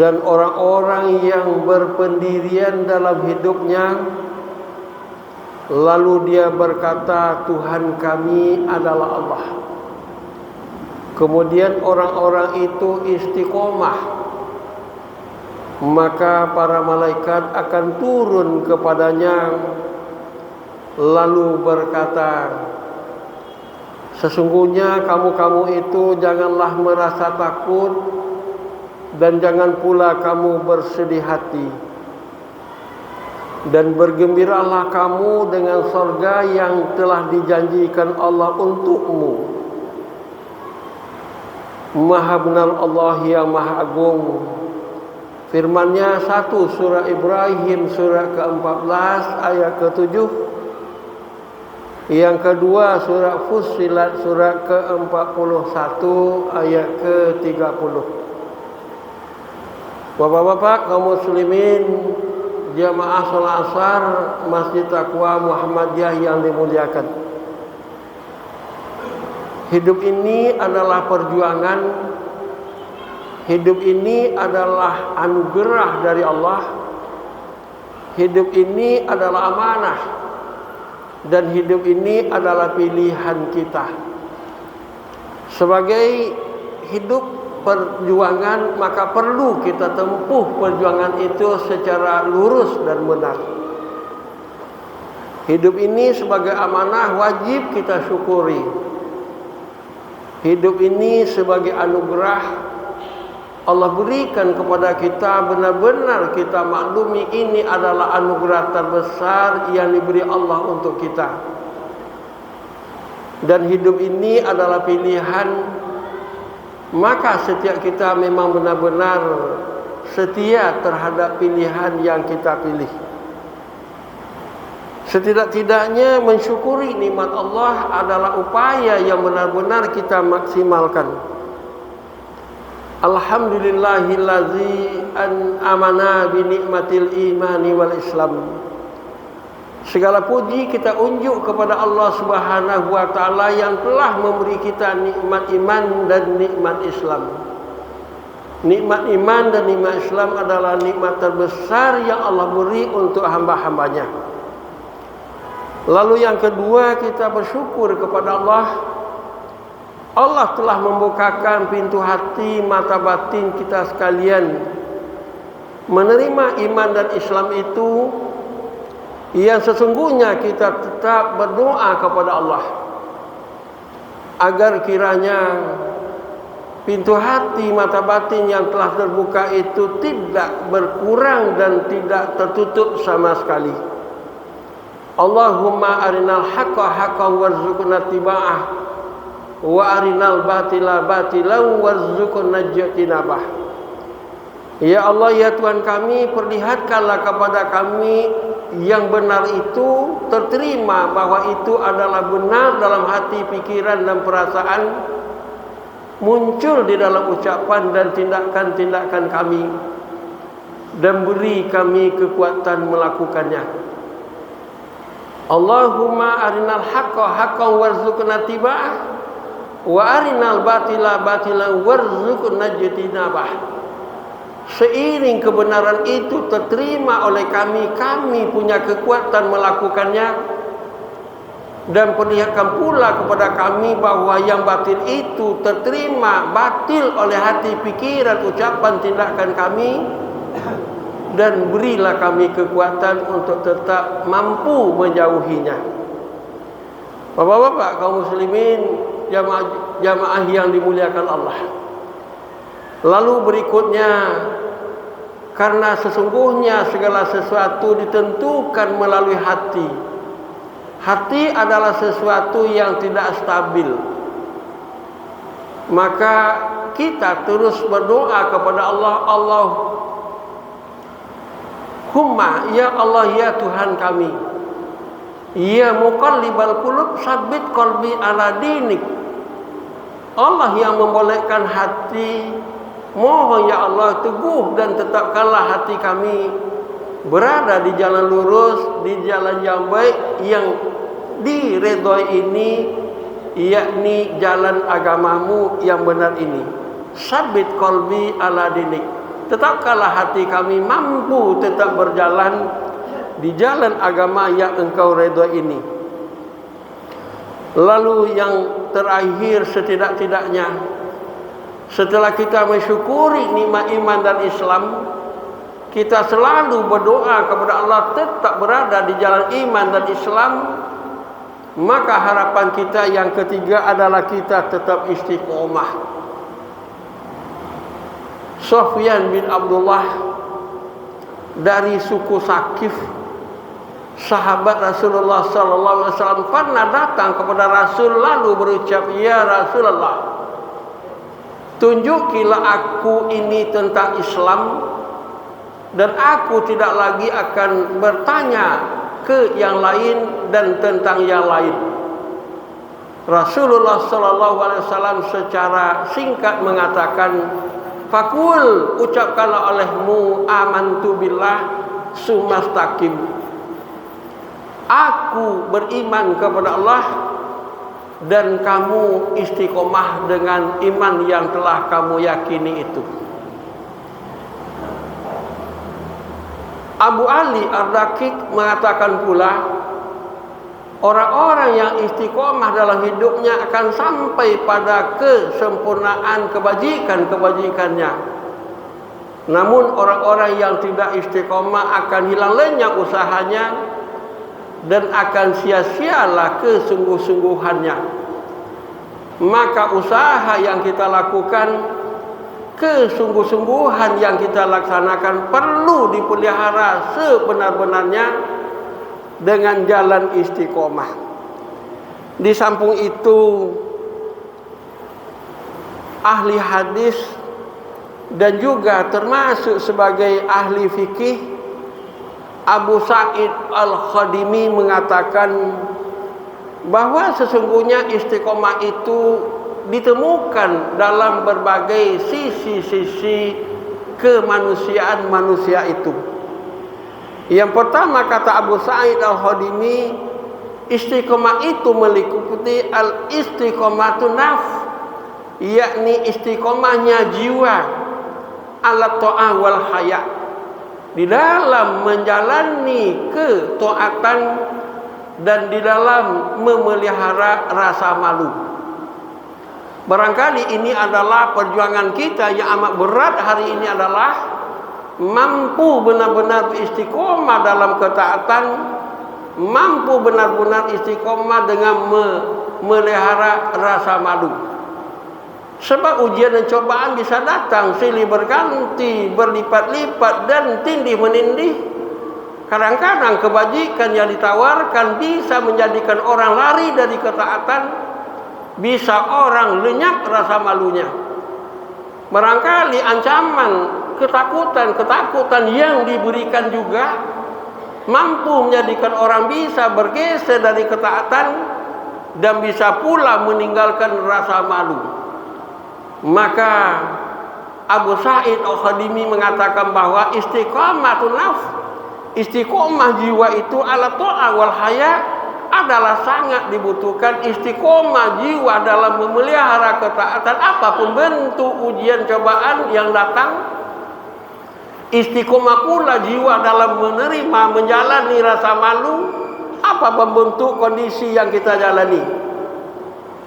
dan orang-orang yang berpendirian dalam hidupnya, lalu dia berkata, Tuhan kami adalah Allah. Kemudian orang-orang itu istiqomah, maka para malaikat akan turun kepadanya, lalu berkata, sesungguhnya kamu-kamu itu janganlah merasa takut dan jangan pula kamu bersedih hati, dan bergembiralah kamu dengan surga yang telah dijanjikan Allah untukmu. Maha benar Allah yang Maha Agung. Firman-Nya 1 surah Ibrahim surah ke-14 ayat ke-7. Yang kedua surah Fussilat surah ke-41 ayat ke-30. Bapak-bapak kaum muslimin jamaah salat asar Masjid Taqwa Muhammadiyah yang dimuliakan. Hidup ini adalah perjuangan. Hidup ini adalah anugerah dari Allah. Hidup ini adalah amanah. Dan hidup ini adalah pilihan kita. Sebagai hidup perjuangan, maka perlu kita tempuh perjuangan itu secara lurus dan benar. Hidup ini sebagai amanah wajib kita syukuri. Hidup ini sebagai anugerah Allah berikan kepada kita, benar-benar kita maklumi ini adalah anugerah terbesar yang diberi Allah untuk kita. Dan hidup ini adalah pilihan, maka setiap kita memang benar-benar setia terhadap pilihan yang kita pilih. Setidak-tidaknya mensyukuri nikmat Allah adalah upaya yang benar-benar kita maksimalkan. Alhamdulillahillazi an'amana bi nikmatil imani wal Islam. Segala puji kita unjuk kepada Allah Subhanahu wa taala yang telah memberi kita nikmat iman dan nikmat Islam. Nikmat iman dan nikmat Islam adalah nikmat terbesar yang Allah beri untuk hamba-hambanya. Lalu yang kedua, kita bersyukur kepada Allah. Allah telah membukakan pintu hati, mata batin kita sekalian menerima iman dan Islam itu, yang sesungguhnya kita tetap berdoa kepada Allah agar kiranya pintu hati, mata batin yang telah terbuka itu tidak berkurang dan tidak tertutup sama sekali. Allahumma arinal haqqa haqqan warzuqna tiba'ah wa arinal batila batilan warzuqna ijtinabah. Ya Allah, ya Tuhan kami, perlihatkanlah kepada kami yang benar itu, terterima bahwa itu adalah benar dalam hati, pikiran dan perasaan, muncul di dalam ucapan dan tindakan-tindakan kami, dan beri kami kekuatan melakukannya. Allahumma arinal haqqa haqqan warzuqna tiba'ah wa arinal batila batilan warzuqna ijtinabah. Seiring kebenaran itu terterima oleh kami, kami punya kekuatan melakukannya, dan perlihatkan pula kepada kami bahwa yang batil itu terterima batil oleh hati, pikiran, ucapan, tindakan kami, dan berilah kami kekuatan untuk tetap mampu menjauhinya. Bapak-bapak kaum muslimin jamaah yang dimuliakan Allah. Lalu berikutnya, karena sesungguhnya segala sesuatu ditentukan melalui hati. Hati adalah sesuatu yang tidak stabil. Maka kita terus berdoa kepada Allah. Allahumma, ya Allah, ya Tuhan kami, ya muqallibal qulub, sabit qalbi ala dinik. Allah yang membolehkan hati, mohon ya Allah, teguh dan tetapkanlah hati kami berada di jalan lurus, di jalan yang baik, yang diredhoi ini, yakni jalan agamamu yang benar ini. Sabit qalbi ala dinik, tetapkanlah hati kami mampu tetap berjalan di jalan agama yang Engkau redha ini. Lalu yang terakhir, setidak-tidaknya setelah kita mensyukuri nikmat iman dan Islam, kita selalu berdoa kepada Allah tetap berada di jalan iman dan Islam. Maka harapan kita yang ketiga adalah kita tetap istiqomah. Sufyan bin Abdullah dari suku Sakif, sahabat Rasulullah sallallahu alaihi wasallam, pernah datang kepada Rasul lalu berucap, "Ya Rasulullah, tunjukilah aku ini tentang Islam, dan aku tidak lagi akan bertanya ke yang lain dan tentang yang lain." Rasulullah sallallahu alaihi wasallam secara singkat mengatakan, "Fakul, ucapkanlah olehmu, amantu billah sumastaqim. Aku beriman kepada Allah dan kamu istiqomah dengan iman yang telah kamu yakini itu." Abu Ali Ar-Daqiq mengatakan pula, orang-orang yang istiqomah dalam hidupnya akan sampai pada kesempurnaan kebajikan-kebajikannya. Namun orang-orang yang tidak istiqomah akan hilang lenyap usahanya dan akan sia-sialah kesungguh-sungguhannya. Maka usaha yang kita lakukan, kesungguh-sungguhan yang kita laksanakan perlu dipelihara sebenar-benarnya dengan jalan istiqomah. Di samping itu, ahli hadis dan juga termasuk sebagai ahli fikih, Abu Sa'id Al-Khadimi mengatakan bahwa sesungguhnya istiqomah itu ditemukan dalam berbagai sisi-sisi kemanusiaan manusia itu. Yang pertama, kata Abu Sa'id Al-Khadimi, istiqomah itu meliputi al-istiqomatun nafs, yakni istiqomahnya jiwa, ala ta'ah wal haya, di dalam menjalani ketaatan dan di dalam memelihara rasa malu. Barangkali ini adalah perjuangan kita yang amat berat hari ini, adalah mampu benar-benar istiqomah dalam ketaatan, mampu benar-benar istiqomah dengan memelihara rasa malu. Sebab ujian dan cobaan bisa datang silih berganti, berlipat-lipat dan tindih menindih. Kadang-kadang kebajikan yang ditawarkan bisa menjadikan orang lari dari ketaatan, bisa orang lenyap rasa malunya. Barangkali ancaman, ketakutan yang diberikan juga mampu menjadikan orang bisa bergeser dari ketaatan dan bisa pula meninggalkan rasa malu. Maka Abu Sa'id Al-Khadimi mengatakan bahwa istiqomatun nafs, istiqomah jiwa itu ala ta'ah wal haya, adalah sangat dibutuhkan istiqomah jiwa dalam memelihara ketaatan apapun bentuk ujian cobaan yang datang. Istiqomah pula jiwa dalam menerima, menjalani rasa malu apapun bentuk kondisi yang kita jalani.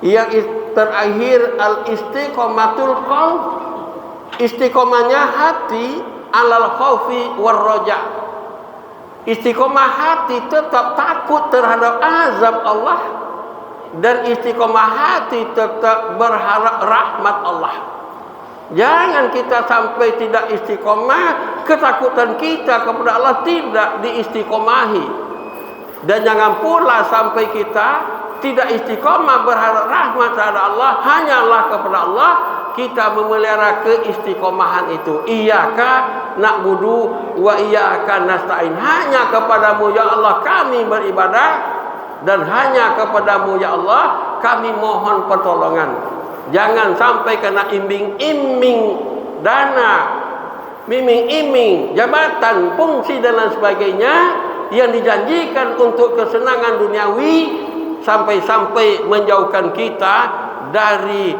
Yang terakhir, al-istiqomatul qalb, istiqomahnya hati alal khaufi war raja. Istiqomah hati tetap takut terhadap azab Allah, dan istiqomah hati tetap berharap rahmat Allah. Jangan kita sampai tidak istiqomah, ketakutan kita kepada Allah tidak diistiqomahi. Dan jangan pula sampai kita tidak istiqomah berharap rahmat terhadap Allah, hanyalah kepada Allah kita memelihara keistiqomahan itu. Iyyaka na'budu wa iyyaka nasta'in. Hanya kepadamu ya Allah kami beribadah, dan hanya kepadamu ya Allah kami mohon pertolongan. Jangan sampai kena imbing-imbing dana, iming-iming jabatan, fungsi dan lain sebagainya yang dijanjikan untuk kesenangan duniawi, sampai-sampai menjauhkan kita dari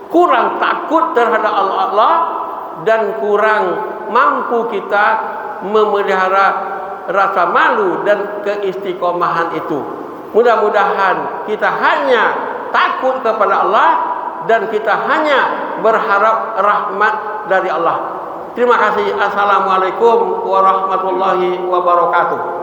kurang takut terhadap Allah, dan kurang mampu kita memelihara rasa malu dan keistiqomahan itu. Mudah-mudahan kita hanya takut kepada Allah dan kita hanya berharap rahmat dari Allah. Terima kasih. Assalamualaikum warahmatullahi wabarakatuh.